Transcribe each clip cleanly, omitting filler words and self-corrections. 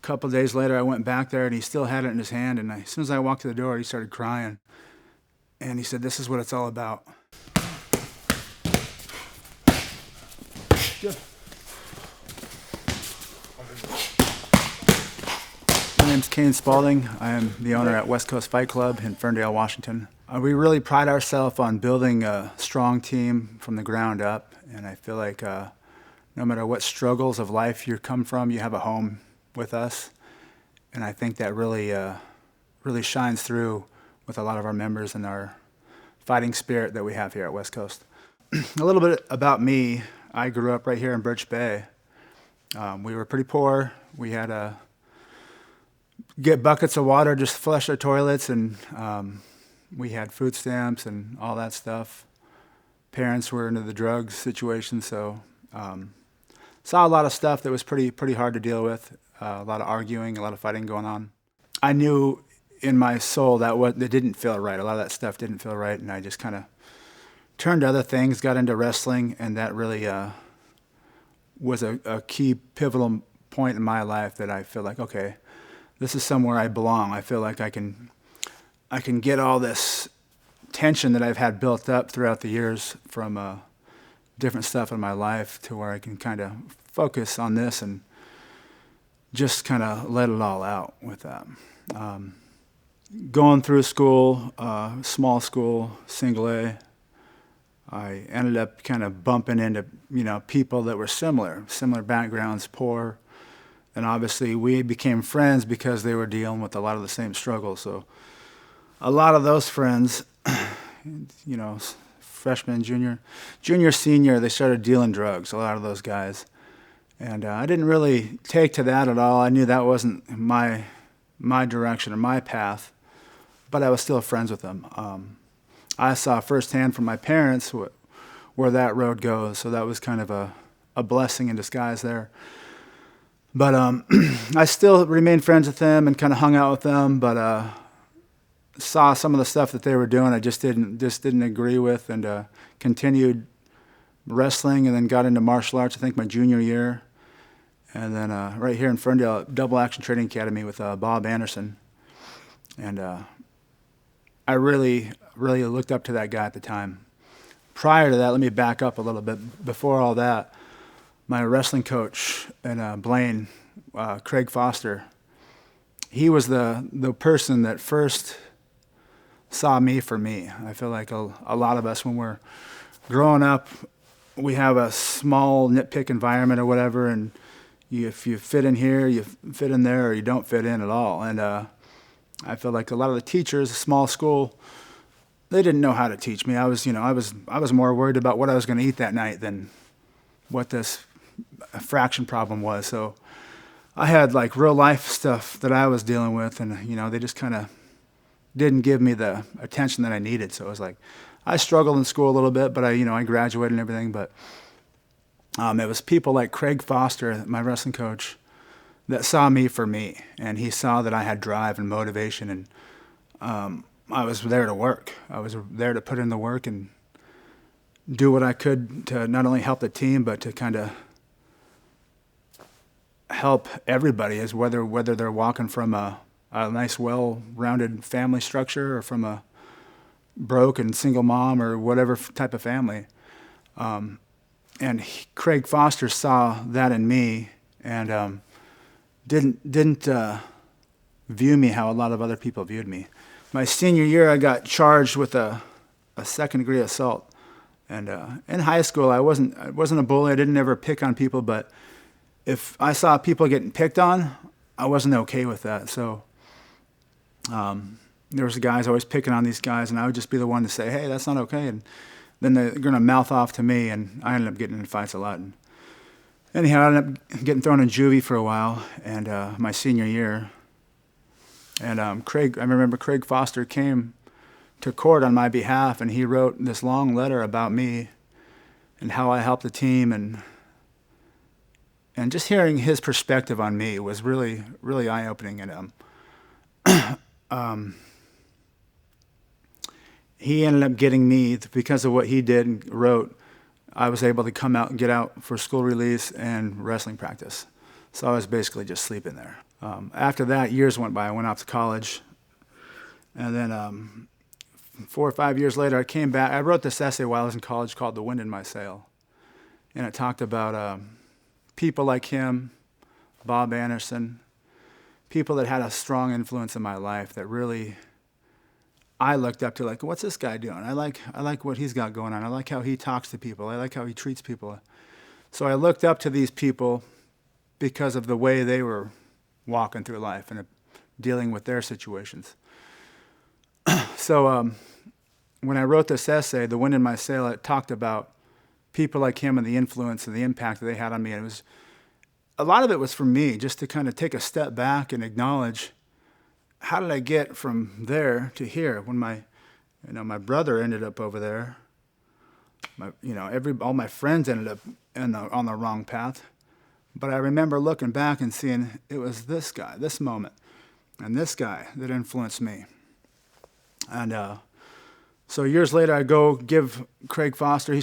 couple of days later, I went back there, and he still had it in his hand. And as soon as I walked to the door, he started crying. And he said, "This is what it's all about." Good. My name's Cain Spaulding. I am the owner at West Coast Fight Club in Ferndale, Washington. We really pride ourselves on building a strong team from the ground up. And I feel like no matter what struggles of life you come from, you have a home with us. And I think that really shines through with a lot of our members and our fighting spirit that we have here at West Coast. A little bit about me. I grew up right here in Birch Bay. We were pretty poor. We had to get buckets of water just to flush our toilets, and we had food stamps and all that stuff. Parents were into the drugs situation, so saw a lot of stuff that was pretty hard to deal with. A lot of arguing, a lot of fighting going on. I knew in my soul that it didn't feel right. A lot of that stuff didn't feel right, and I just kind of turned to other things, got into wrestling, and that really was a key pivotal point in my life that I feel like, okay, this is somewhere I belong. I feel like I can get all this tension that I've had built up throughout the years from different stuff in my life to where I can kind of focus on this and just kind of let it all out with that. Going through school, small school, single A, I ended up kind of bumping into, people that were similar backgrounds, poor, and obviously we became friends because they were dealing with a lot of the same struggles. So a lot of those friends, freshman, junior, senior, they started dealing drugs, a lot of those guys. And I didn't really take to that at all. I knew that wasn't my direction or my path, but I was still friends with them. I saw firsthand from my parents where that road goes, so that was kind of a blessing in disguise there. But I still remained friends with them and kind of hung out with them, but saw some of the stuff that they were doing I just didn't agree with, and continued wrestling, and then got into martial arts, I think my junior year. And then right here in Ferndale, Double Action Training Academy with Bob Anderson. And I really looked up to that guy at the time. Prior to that, let me back up a little bit. Before all that, my wrestling coach in Blaine, Craig Foster, he was the person that first saw me for me. I feel like a lot of us, when we're growing up, we have a small nitpick environment or whatever, and if you fit in here, you fit in there, or you don't fit in at all. And I feel like a lot of the teachers, a small school, they didn't know how to teach me. I was more worried about what I was going to eat that night than what this fraction problem was. So I had like real life stuff that I was dealing with, and they just kind of didn't give me the attention that I needed. So it was like I struggled in school a little bit, but I graduated and everything. But it was people like Craig Foster, my wrestling coach, that saw me for me, and he saw that I had drive and motivation, and I was there to work. I was there to put in the work and do what I could to not only help the team, but to kind of help everybody, as whether they're walking from a nice, well-rounded family structure or from a broke and single mom or whatever type of family. And Craig Foster saw that in me, and didn't view me how a lot of other people viewed me. My senior year, I got charged with a second-degree assault. And in high school, I wasn't a bully. I didn't ever pick on people, but if I saw people getting picked on, I wasn't okay with that. So there was guys always picking on these guys, and I would just be the one to say, "Hey, that's not okay." And then they're going to mouth off to me, and I ended up getting in fights a lot. And anyhow, I ended up getting thrown in juvie for a while, and my senior year. And I remember Craig Foster came to court on my behalf, and he wrote this long letter about me and how I helped the team, and just hearing his perspective on me was really, really eye-opening. And he ended up getting me, because of what he did and wrote, I was able to get out for school release and wrestling practice. So I was basically just sleeping there. After that, years went by. I went off to college. And then 4 or 5 years later, I came back. I wrote this essay while I was in college called The Wind in My Sail. And it talked about people like him, Bob Anderson, people that had a strong influence in my life that really I looked up to, like, what's this guy doing? I like what he's got going on. I like how he talks to people. I like how he treats people. So I looked up to these people because of the way they were walking through life and dealing with their situations. So when I wrote this essay, The Wind in My Sail, it talked about people like him and the influence and the impact that they had on me. And it was a lot of it was for me, just to kind of take a step back and acknowledge, how did I get from there to here? When my brother ended up over there, all my friends ended up on the wrong path. But I remember looking back and seeing it was this guy, this moment, and this guy that influenced me. And so years later, I go give Craig Foster. He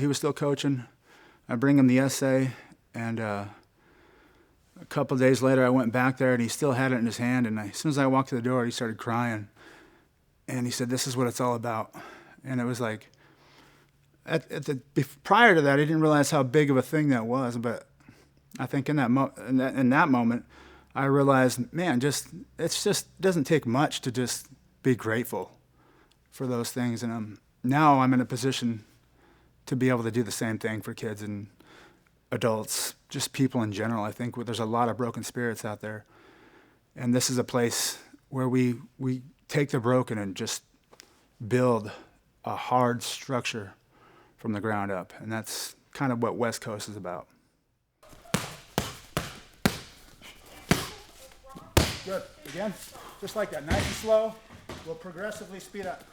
was still coaching. I bring him the essay, and a couple of days later, I went back there, and he still had it in his hand. And as soon as I walked to the door, he started crying, and he said, "This is what it's all about." And it was like, prior to that, I didn't realize how big of a thing that was. But I think in that moment, I realized, man, it just doesn't take much to just be grateful for those things. And now I'm in a position to be able to do the same thing for kids and adults, just people in general. I think there's a lot of broken spirits out there. And this is a place where we take the broken and just build a hard structure from the ground up. And that's kind of what West Coast is about. Good. Again, just like that, nice and slow. We'll progressively speed up.